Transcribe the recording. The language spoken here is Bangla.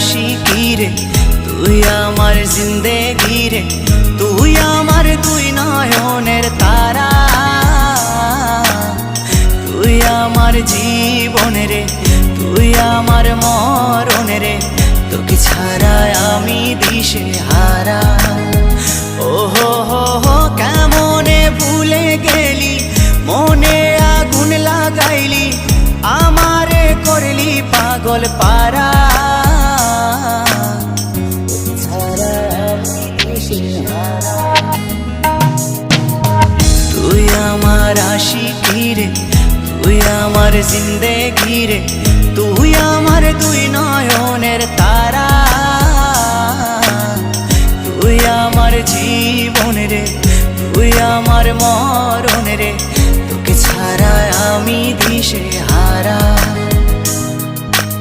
আশিকি রে, তুই আমার জিন্দেগি রে, তুই আমার দুই নয়নের তারা, তুই আমার জীবন রে, তুই আমার মরণ রে, তোকে ছাড়া আমি দিশে হারা। ও হো হো হো কেমনে ভুলে গেলি, মনে আগুন লাগাইলি, আমারে করলি পাগল পারা, তুই আমার আশিকি রে, তুই আমার জিন্দেগি রে, তুই আমার দুই নয়নের তারা, তুই আমার জীবন রে, তুই আমার মরণ রে, তোকে ছাড়া আমি দিশে হারা।